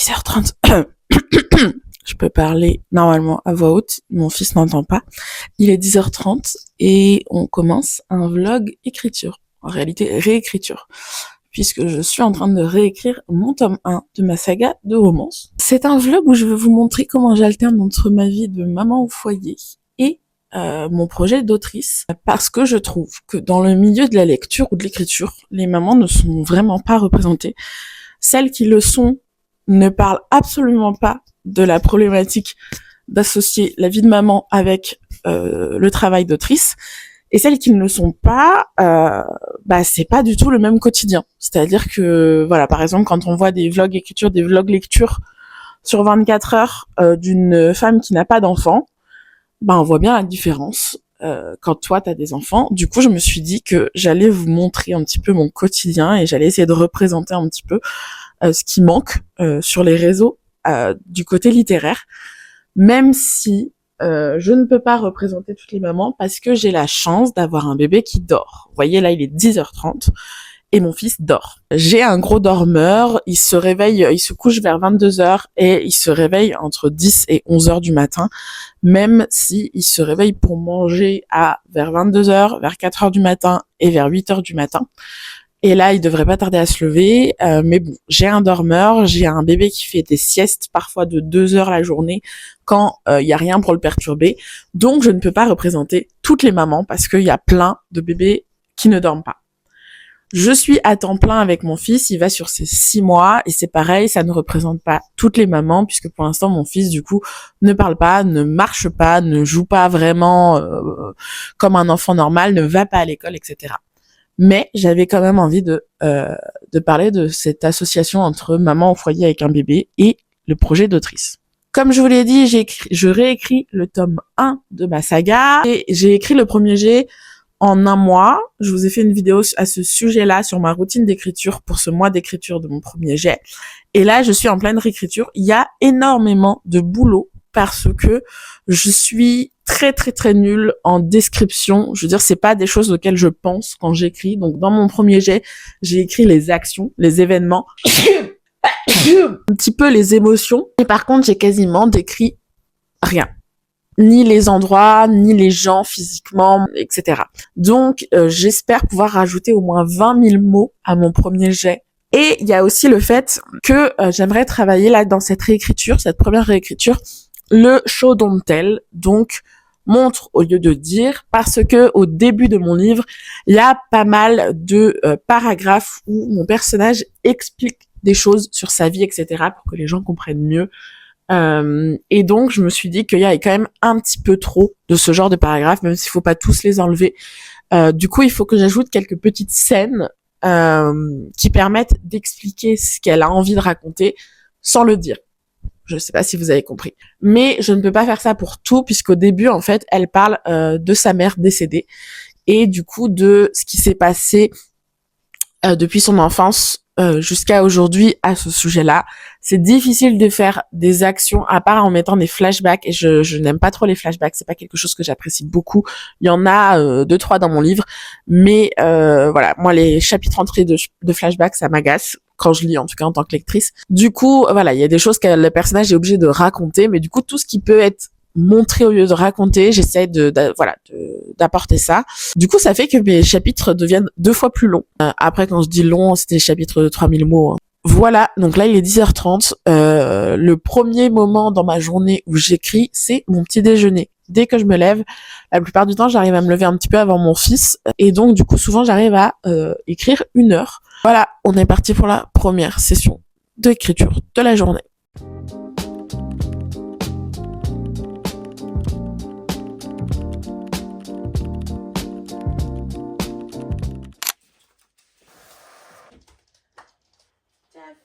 10h30. Je peux parler normalement à voix haute, mon fils n'entend pas. Il est 10h30 et on commence un vlog écriture. En réalité, réécriture. Puisque je suis en train de réécrire mon tome 1 de ma saga de romance. C'est un vlog où je veux vous montrer comment j'alterne entre ma vie de maman au foyer et mon projet d'autrice, parce que je trouve que dans le milieu de la lecture ou de l'écriture, les mamans ne sont vraiment pas représentées. Celles qui le sont ne parlent absolument pas de la problématique d'associer la vie de maman avec le travail d'autrice. Et celles qui ne le sont pas, c'est pas du tout le même quotidien. C'est-à-dire que, voilà, par exemple, quand on voit des vlogs écriture, des vlogs lecture sur 24 heures d'une femme qui n'a pas d'enfant, on voit bien la différence quand toi t'as des enfants. Du coup, je me suis dit que j'allais vous montrer un petit peu mon quotidien et j'allais essayer de représenter un petit peu ce qui manque sur les réseaux du côté littéraire, même si je ne peux pas représenter toutes les mamans parce que j'ai la chance d'avoir un bébé qui dort. Vous voyez, là, il est 10h30 et mon fils dort. J'ai un gros dormeur, il se réveille, il se couche vers 22h et il se réveille entre 10 et 11h du matin, même si il se réveille pour manger vers 22h, vers 4h du matin et vers 8h du matin. Et là, il devrait pas tarder à se lever, mais bon, j'ai un dormeur, j'ai un bébé qui fait des siestes parfois de 2 heures la journée quand il y a rien pour le perturber. Donc, je ne peux pas représenter toutes les mamans parce qu'il y a plein de bébés qui ne dorment pas. Je suis à temps plein avec mon fils, il va sur ses 6 mois et c'est pareil, ça ne représente pas toutes les mamans puisque pour l'instant mon fils du coup ne parle pas, ne marche pas, ne joue pas vraiment comme un enfant normal, ne va pas à l'école, etc. Mais j'avais quand même envie de parler de cette association entre maman au foyer avec un bébé et le projet d'autrice. Comme je vous l'ai dit, je réécris le tome 1 de ma saga et j'ai écrit le premier jet en un mois. Je vous ai fait une vidéo à ce sujet-là sur ma routine d'écriture pour ce mois d'écriture de mon premier jet. Et là, je suis en pleine réécriture. Il y a énormément de boulot parce que je suis très très très nulle en description. Je veux dire, c'est pas des choses auxquelles je pense quand j'écris. Donc dans mon premier jet, j'ai écrit les actions, les événements, un petit peu les émotions. Et par contre, j'ai quasiment décrit rien. Ni les endroits, ni les gens physiquement, etc. Donc, j'espère pouvoir rajouter au moins 20 000 mots à mon premier jet. Et il y a aussi le fait que j'aimerais travailler là dans cette réécriture, cette première réécriture, le show don't tell, donc montre au lieu de dire, parce que au début de mon livre, il y a pas mal de paragraphes où mon personnage explique des choses sur sa vie, etc., pour que les gens comprennent mieux. Et donc je me suis dit qu'il y avait quand même un petit peu trop de ce genre de paragraphes, même s'il faut pas tous les enlever. Du coup, il faut que j'ajoute quelques petites scènes qui permettent d'expliquer ce qu'elle a envie de raconter sans le dire. Je sais pas si vous avez compris. Mais je ne peux pas faire ça pour tout, puisqu'au début, en fait, elle parle de sa mère décédée et du coup de ce qui s'est passé depuis son enfance jusqu'à aujourd'hui à ce sujet-là. C'est difficile de faire des actions à part en mettant des flashbacks et je n'aime pas trop les flashbacks, c'est pas quelque chose que j'apprécie beaucoup. Il y en a 2-3 dans mon livre, mais voilà, moi les chapitres entiers de flashbacks ça m'agace quand je lis, en tout cas en tant que lectrice. Du coup, voilà, il y a des choses que le personnage est obligé de raconter, mais du coup tout ce qui peut être montré au lieu de raconter, j'essaie d'apporter ça. Du coup, ça fait que mes chapitres deviennent 2 fois plus longs. Après, quand je dis long, c'était des chapitres de 3000 mots. Hein. Voilà, donc là, il est 10h30. Le premier moment dans ma journée où j'écris, c'est mon petit déjeuner. Dès que je me lève, la plupart du temps, j'arrive à me lever un petit peu avant mon fils. Et donc, du coup, souvent, j'arrive à écrire 1 heure. Voilà, on est parti pour la première session d'écriture de la journée.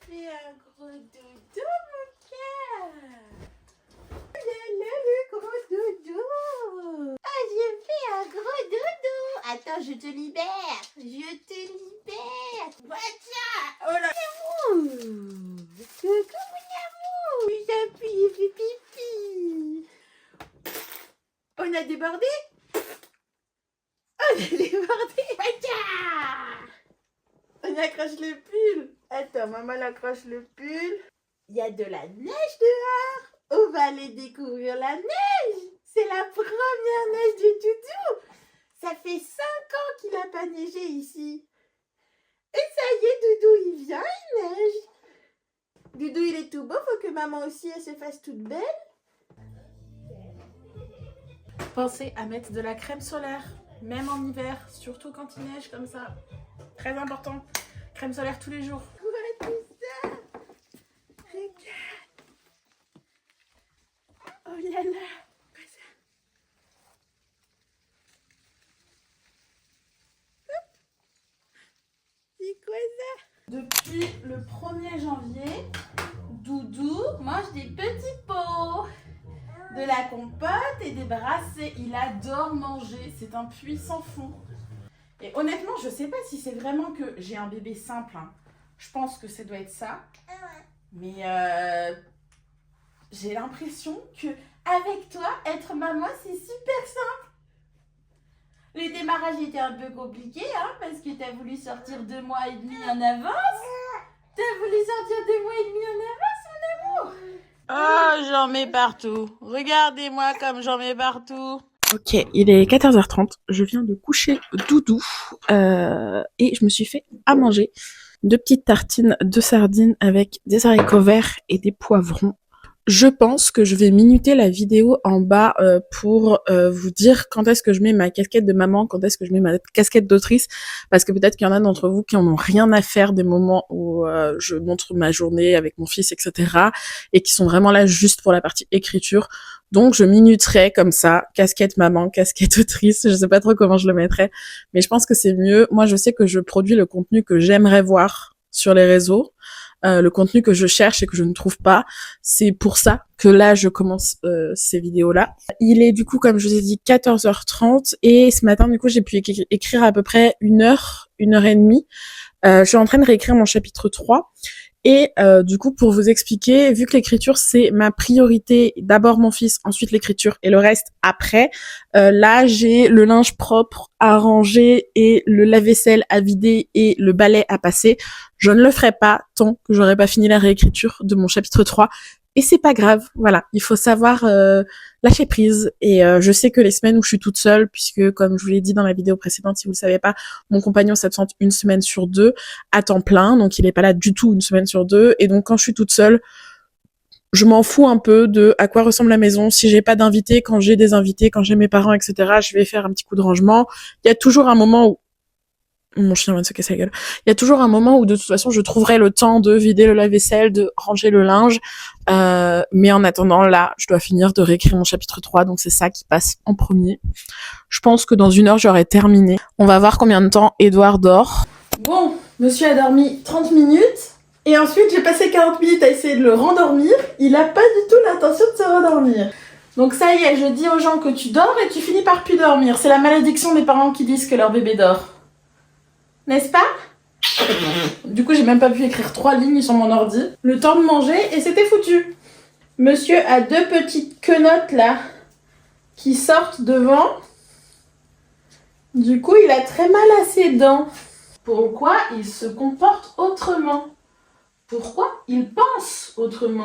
Fait un gros dodo, mon cœur. Oh là là, le gros dodo. Ah, j'ai fait un gros dodo. Attends, je te libère. Je te libère. Watcha. Oh là. Coucou, mon amour. Il fait pipi. On a débordé. On a débordé. Watcha. On accroche le pull. Attends, maman accroche le pull. Il y a de la neige dehors. On va aller découvrir la neige. C'est la première neige du Doudou. Ça fait 5 ans qu'il n'a pas neigé ici. Et ça y est, Doudou, il vient, il neige. Doudou, il est tout beau. Faut que maman aussi, elle se fasse toute belle. Pensez à mettre de la crème solaire, même en hiver, surtout quand il neige comme ça. Très important. Crème solaire tous les jours. Quoi tout ça? Regarde. Oh là là. Quoi ça? C'est quoi ça? Depuis le 1er janvier, Doudou mange des petits pots, de la compote et des brassées. Il adore manger, c'est un puits sans fond. Et honnêtement, je sais pas si c'est vraiment que j'ai un bébé simple. Hein. Je pense que ça doit être ça. Mais j'ai l'impression que avec toi, être maman, c'est super simple. Le démarrage était un peu compliqué, hein, parce que t'as voulu sortir 2 mois et demi en avance. T'as voulu sortir 2 mois et demi en avance, mon amour. Oh, j'en mets partout. Regardez-moi comme j'en mets partout. Ok, il est 14h30. Je viens de coucher Doudou et je me suis fait à manger 2 petites tartines de sardines avec des haricots verts et des poivrons. Je pense que je vais minuter la vidéo en bas pour vous dire quand est-ce que je mets ma casquette de maman, quand est-ce que je mets ma casquette d'autrice, parce que peut-être qu'il y en a d'entre vous qui en ont rien à faire des moments où je montre ma journée avec mon fils, etc. et qui sont vraiment là juste pour la partie écriture. Donc je minuterai comme ça, casquette maman, casquette autrice, je sais pas trop comment je le mettrai, mais je pense que c'est mieux. Moi je sais que je produis le contenu que j'aimerais voir sur les réseaux. Le contenu que je cherche et que je ne trouve pas. C'est pour ça que là, je commence ces vidéos-là. Il est du coup, comme je vous ai dit, 14h30 et ce matin, du coup, j'ai pu écrire à peu près 1 heure et demie. Je suis en train de réécrire mon chapitre 3. Et du coup, pour vous expliquer, vu que l'écriture, c'est ma priorité, d'abord mon fils, ensuite l'écriture et le reste après, là, j'ai le linge propre à ranger et le lave-vaisselle à vider et le balai à passer. Je ne le ferai pas tant que j'aurai pas fini la réécriture de mon chapitre 3. Et c'est pas grave, voilà, il faut savoir lâcher prise. Et je sais que les semaines où je suis toute seule, puisque comme je vous l'ai dit dans la vidéo précédente, si vous le savez pas, mon compagnon s'absente 1 semaine sur 2 à temps plein, donc il est pas là du tout 1 semaine sur 2. Et donc quand je suis toute seule, je m'en fous un peu de à quoi ressemble la maison. Si j'ai pas d'invités, quand j'ai des invités, quand j'ai mes parents, etc., je vais faire un petit coup de rangement. Il y a toujours un moment où mon chien vient de se casser la gueule. Il y a toujours un moment où de toute façon je trouverai le temps de vider le lave-vaisselle, de ranger le linge. Mais en attendant, là, je dois finir de réécrire mon chapitre 3, donc c'est ça qui passe en premier. Je pense que dans 1 heure, j'aurai terminé. On va voir combien de temps Edouard dort. Bon, monsieur a dormi 30 minutes. Et ensuite, j'ai passé 40 minutes à essayer de le rendormir. Il a pas du tout l'intention de se rendormir. Donc ça y est, je dis aux gens que tu dors et tu finis par plus dormir. C'est la malédiction des parents qui disent que leur bébé dort. N'est-ce pas? Du coup, j'ai même pas pu écrire 3 lignes sur mon ordi. Le temps de manger et c'était foutu. Monsieur a 2 petites quenottes là qui sortent devant. Du coup, il a très mal à ses dents. Pourquoi il se comporte autrement? Pourquoi il pense autrement?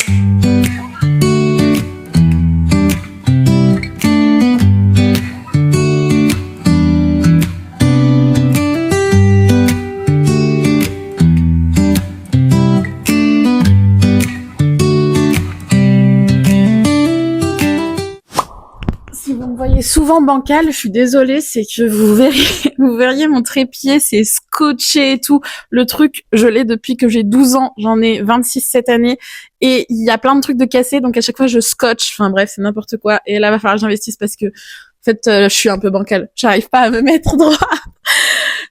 Souvent bancal, je suis désolée, c'est que vous verriez mon trépied, c'est scotché et tout. Le truc, je l'ai depuis que j'ai 12 ans, j'en ai 26 cette année, et il y a plein de trucs de cassés, donc à chaque fois je scotche, enfin bref, c'est n'importe quoi. Et là, va falloir que j'investisse parce que, en fait, je suis un peu bancale, j'arrive pas à me mettre droit.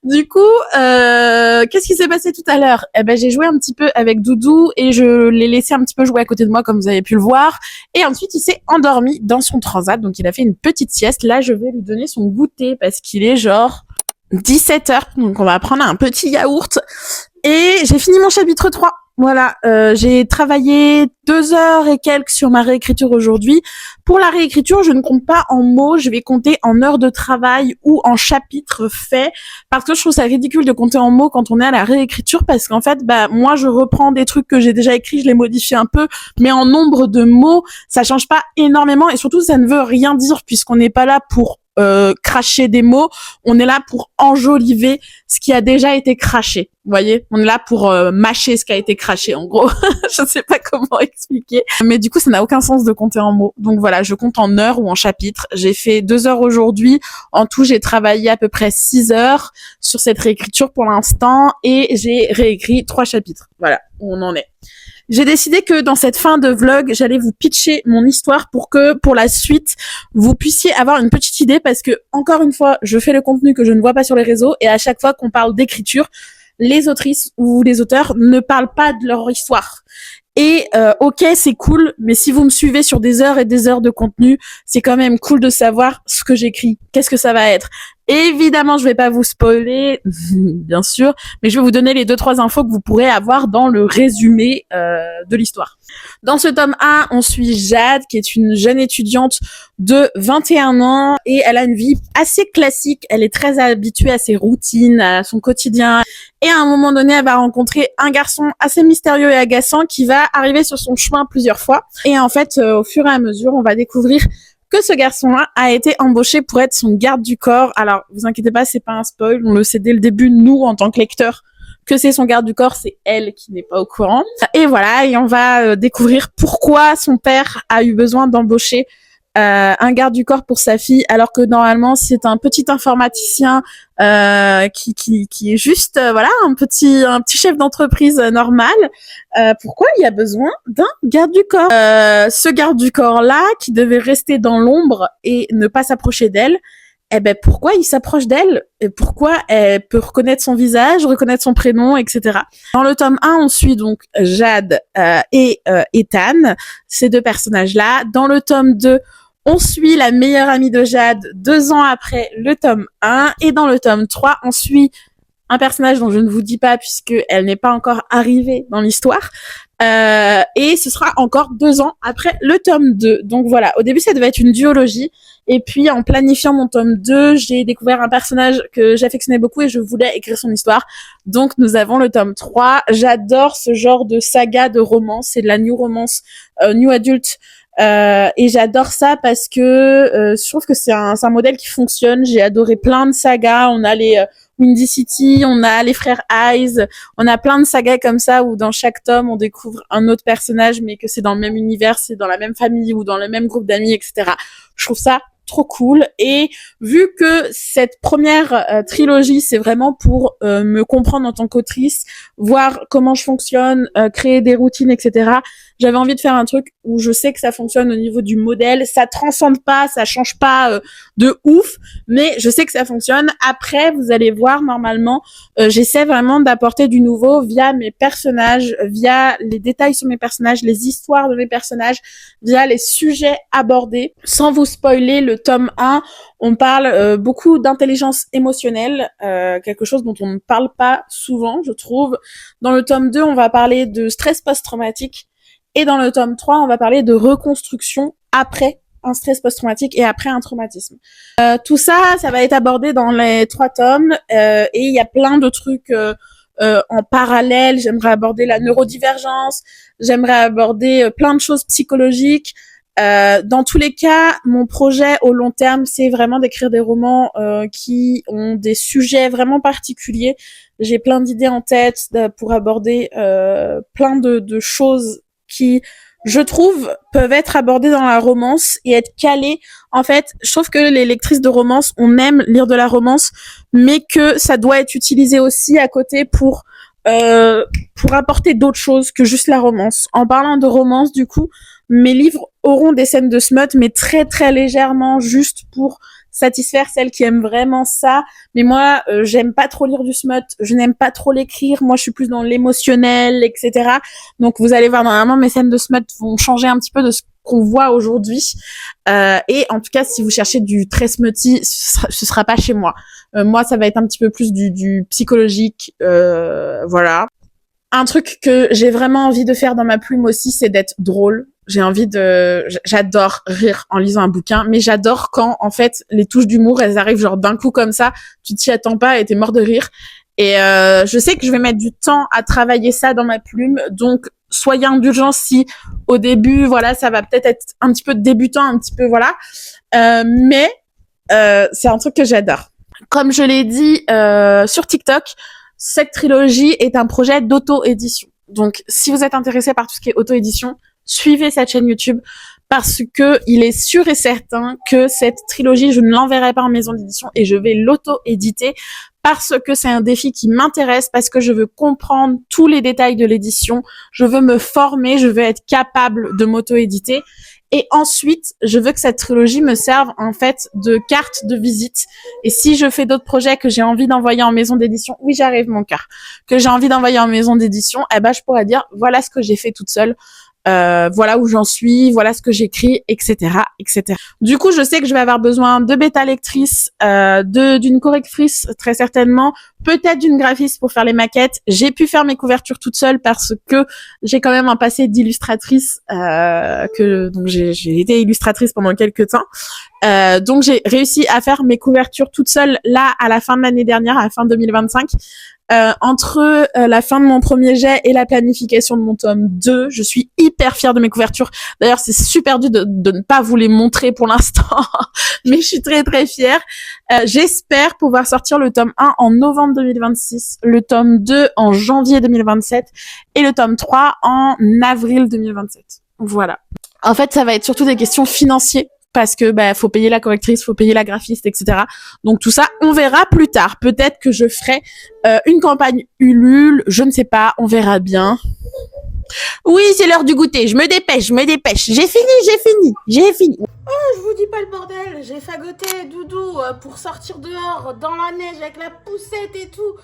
Du coup, qu'est-ce qui s'est passé tout à l'heure? Eh ben, j'ai joué un petit peu avec Doudou et je l'ai laissé un petit peu jouer à côté de moi, comme vous avez pu le voir. Et ensuite, il s'est endormi dans son transat, donc il a fait une petite sieste. Là, je vais lui donner son goûter parce qu'il est genre 17h, donc on va prendre un petit yaourt. Et j'ai fini mon chapitre 3. Voilà, j'ai travaillé 2 heures et quelques sur ma réécriture aujourd'hui. Pour la réécriture, je ne compte pas en mots, je vais compter en heures de travail ou en chapitres faits, parce que je trouve ça ridicule de compter en mots quand on est à la réécriture, parce qu'en fait, moi, je reprends des trucs que j'ai déjà écrits, je les modifie un peu, mais en nombre de mots, ça change pas énormément, et surtout, ça ne veut rien dire, puisqu'on n'est pas là pour cracher des mots, on est là pour enjoliver ce qui a déjà été craché. Vous voyez, on est là pour mâcher ce qui a été craché, en gros. Je sais pas comment expliquer, mais du coup, ça n'a aucun sens de compter en mots. Donc voilà, je compte en heures ou en chapitres. J'ai fait 2 heures aujourd'hui. En tout, j'ai travaillé à peu près 6 heures sur cette réécriture pour l'instant, et j'ai réécrit 3 chapitres. Voilà où on en est. J'ai décidé que dans cette fin de vlog, j'allais vous pitcher mon histoire pour que, pour la suite, vous puissiez avoir une petite idée, parce que, encore une fois, je fais le contenu que je ne vois pas sur les réseaux, et à chaque fois qu'on parle d'écriture, les autrices ou les auteurs ne parlent pas de leur histoire. Et ok, c'est cool, mais si vous me suivez sur des heures et des heures de contenu, c'est quand même cool de savoir ce que j'écris. Qu'est-ce que ça va être? Évidemment, je vais pas vous spoiler, bien sûr, mais je vais vous donner les 2-3 infos que vous pourrez avoir dans le résumé de l'histoire. Dans ce tome 1, on suit Jade, qui est une jeune étudiante de 21 ans, et elle a une vie assez classique. Elle est très habituée à ses routines, à son quotidien. Et à un moment donné, elle va rencontrer un garçon assez mystérieux et agaçant qui va arriver sur son chemin plusieurs fois. Et en fait, au fur et à mesure, on va découvrir que ce garçon-là a été embauché pour être son garde du corps. Alors, vous inquiétez pas, c'est pas un spoil, on le sait dès le début, nous, en tant que lecteurs, que c'est son garde du corps, c'est elle qui n'est pas au courant. Et voilà, et on va découvrir pourquoi son père a eu besoin d'embaucher un garde du corps pour sa fille, alors que normalement c'est un petit informaticien qui est juste voilà un petit chef d'entreprise normal. Pourquoi il y a besoin d'un garde du corps? Ce garde du corps là qui devait rester dans l'ombre et ne pas s'approcher d'elle, eh ben pourquoi il s'approche d'elle? Et pourquoi elle peut reconnaître son visage, reconnaître son prénom, etc. Dans le tome 1, on suit donc Jade et Ethan, ces deux personnages-là. Dans le tome 2, on suit la meilleure amie de Jade 2 ans après le tome 1. Et dans le tome 3, on suit un personnage dont je ne vous dis pas puisque elle n'est pas encore arrivée dans l'histoire. Et ce sera encore 2 ans après le tome 2. Donc voilà, au début ça devait être une duologie. Et puis en planifiant mon tome 2, j'ai découvert un personnage que j'affectionnais beaucoup et je voulais écrire son histoire. Donc nous avons le tome 3. J'adore ce genre de saga de romance, c'est de la new romance, new adult. Et j'adore ça parce que je trouve que c'est un modèle qui fonctionne. J'ai adoré plein de sagas. On a les Windy City, on a les frères Eyes, on a plein de sagas comme ça où dans chaque tome on découvre un autre personnage, mais que c'est dans le même univers, c'est dans la même famille ou dans le même groupe d'amis, etc. Je trouve ça trop cool. Et vu que cette première trilogie, c'est vraiment pour me comprendre en tant qu'autrice, voir comment je fonctionne, créer des routines, etc., j'avais envie de faire un truc où je sais que ça fonctionne au niveau du modèle. Ça transcende pas, ça change pas de ouf, mais je sais que ça fonctionne. Après, vous allez voir, normalement, j'essaie vraiment d'apporter du nouveau via mes personnages, via les détails sur mes personnages, les histoires de mes personnages, via les sujets abordés. Sans vous spoiler, le tome 1, on parle beaucoup d'intelligence émotionnelle, quelque chose dont on ne parle pas souvent, je trouve. Dans le tome 2, on va parler de stress post-traumatique. Et dans le tome 3, on va parler de reconstruction après un stress post-traumatique et après un traumatisme. Tout ça, ça va être abordé dans les 3 tomes. Et il y a plein de trucs en parallèle. J'aimerais aborder la neurodivergence. J'aimerais aborder plein de choses psychologiques. Dans tous les cas, mon projet au long terme, c'est vraiment d'écrire des romans qui ont des sujets vraiment particuliers. J'ai plein d'idées en tête pour aborder plein de choses qui, je trouve, peuvent être abordées dans la romance et être calées. En fait, je trouve que les lectrices de romance, on aime lire de la romance, mais que ça doit être utilisé aussi à côté pour apporter d'autres choses que juste la romance. En parlant de romance, du coup, mes livres auront des scènes de smut, mais très très légèrement, juste pour satisfaire celles qui aiment vraiment ça. Mais moi, j'aime pas trop lire du smut, je n'aime pas trop l'écrire. Moi, je suis plus dans l'émotionnel, etc. Donc, vous allez voir, normalement, mes scènes de smut vont changer un petit peu de ce qu'on voit aujourd'hui. Et en tout cas, si vous cherchez du très smutty, ce sera pas chez moi. Moi, ça va être un petit peu plus du psychologique, voilà. Un truc que j'ai vraiment envie de faire dans ma plume aussi, c'est d'être drôle. J'adore rire en lisant un bouquin, mais j'adore quand, en fait, les touches d'humour, elles arrivent genre d'un coup comme ça, tu t'y attends pas et t'es mort de rire. Et je sais que je vais mettre du temps à travailler ça dans ma plume, donc soyez indulgents si au début, voilà, ça va peut-être être un petit peu débutant, un petit peu, voilà. Mais c'est un truc que j'adore. Comme je l'ai dit sur TikTok, cette trilogie est un projet d'auto-édition. Donc, si vous êtes intéressé par tout ce qui est auto-édition, suivez cette chaîne YouTube parce que il est sûr et certain que cette trilogie, je ne l'enverrai pas en maison d'édition et je vais l'auto-éditer parce que c'est un défi qui m'intéresse, parce que je veux comprendre tous les détails de l'édition, je veux me former, je veux être capable de m'auto-éditer. Et ensuite, je veux que cette trilogie me serve en fait de carte de visite. Et si je fais d'autres projets que j'ai envie d'envoyer en maison d'édition, oui, j'arrive mon cœur, que j'ai envie d'envoyer en maison d'édition, eh ben je pourrais dire voilà ce que j'ai fait toute seule. Voilà où j'en suis, voilà ce que j'écris, etc., etc. Du coup, je sais que je vais avoir besoin de bêta lectrice, d'une correctrice très certainement, peut-être d'une graphiste pour faire les maquettes. J'ai pu faire mes couvertures toute seule parce que j'ai quand même un passé d'illustratrice, donc j'ai été illustratrice pendant quelques temps. Donc j'ai réussi à faire mes couvertures toute seule là à la fin de l'année dernière, à la fin 2025. Entre la fin de mon premier jet et la planification de mon tome 2, je suis hyper fière de mes couvertures. D'ailleurs, c'est super dur de ne pas vous les montrer pour l'instant, mais je suis très très fière. J'espère pouvoir sortir le tome 1 en novembre 2026, le tome 2 en janvier 2027 et le tome 3 en avril 2027. Voilà. En fait, ça va être surtout des questions financières parce que faut payer la correctrice, faut payer la graphiste, etc. Donc tout ça, on verra plus tard. Peut-être que je ferai une campagne Ulule, je ne sais pas, on verra bien. Oui, c'est l'heure du goûter, je me dépêche. J'ai fini. Oh, je vous dis pas le bordel, j'ai fagoté Doudou pour sortir dehors dans la neige avec la poussette et tout.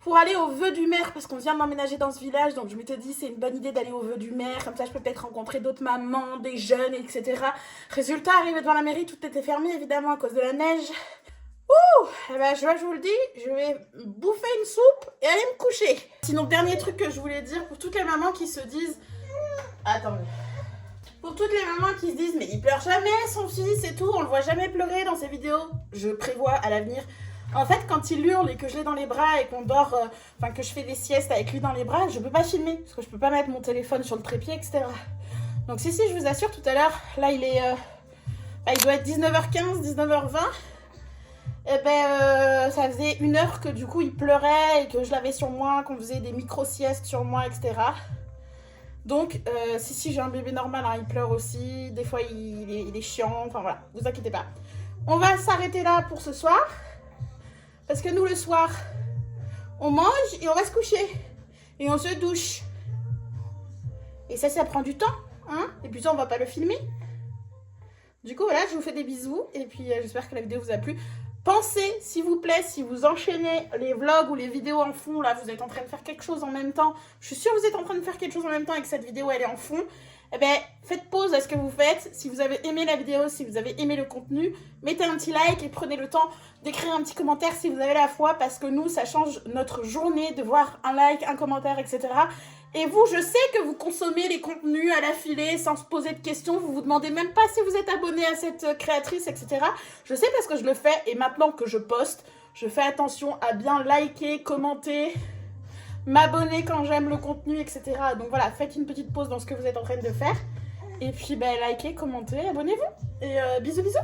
Pour aller au vœu du maire, parce qu'on vient de m'emménager dans ce village, donc je m'étais dit c'est une bonne idée d'aller au vœu du maire, comme ça je peux peut-être rencontrer d'autres mamans, des jeunes, etc. Résultat, arrivé devant la mairie, tout était fermé évidemment à cause de la neige. Ouh, eh ben, je vous le dis, je vais bouffer une soupe et aller me coucher. Sinon, dernier truc que je voulais dire pour toutes les mamans qui se disent... Attendez. Pour toutes les mamans qui se disent mais il pleure jamais son fils et tout, on le voit jamais pleurer dans ses vidéos. Je prévois à l'avenir... En fait, quand il hurle et que je l'ai dans les bras et qu'on dort, que je fais des siestes avec lui dans les bras, je peux pas filmer parce que je peux pas mettre mon téléphone sur le trépied, etc. Donc si, je vous assure, tout à l'heure, là il est, il doit être 19h15, 19h20. Et ça faisait 1 heure que du coup il pleurait et que je l'avais sur moi, qu'on faisait des micro-siestes sur moi, etc. Donc, si, j'ai un bébé normal, hein, il pleure aussi, des fois il est chiant, enfin voilà, vous inquiétez pas. On va s'arrêter là pour ce soir. Parce que nous, le soir, on mange et on va se coucher. Et on se douche. Et ça prend du temps. Hein, et puis ça, on va pas le filmer. Du coup, voilà, je vous fais des bisous. Et puis, j'espère que la vidéo vous a plu. Pensez, s'il vous plaît, si vous enchaînez les vlogs ou les vidéos en fond, là, vous êtes en train de faire quelque chose en même temps. Je suis sûre que vous êtes en train de faire quelque chose en même temps et que cette vidéo, elle est en fond. Faites pause à ce que vous faites. Si vous avez aimé la vidéo, si vous avez aimé le contenu, mettez un petit like et prenez le temps d'écrire un petit commentaire si vous avez la foi, parce que nous, ça change notre journée de voir un like, un commentaire, etc. Et vous, je sais que vous consommez les contenus à l'affilée sans se poser de questions. Vous vous demandez même pas si vous êtes abonné à cette créatrice, etc. Je sais parce que je le fais et maintenant que je poste, je fais attention à bien liker, commenter, m'abonner quand j'aime le contenu, etc. Donc voilà, faites une petite pause dans ce que vous êtes en train de faire. Et puis likez, commentez, abonnez-vous. Et bisous bisous.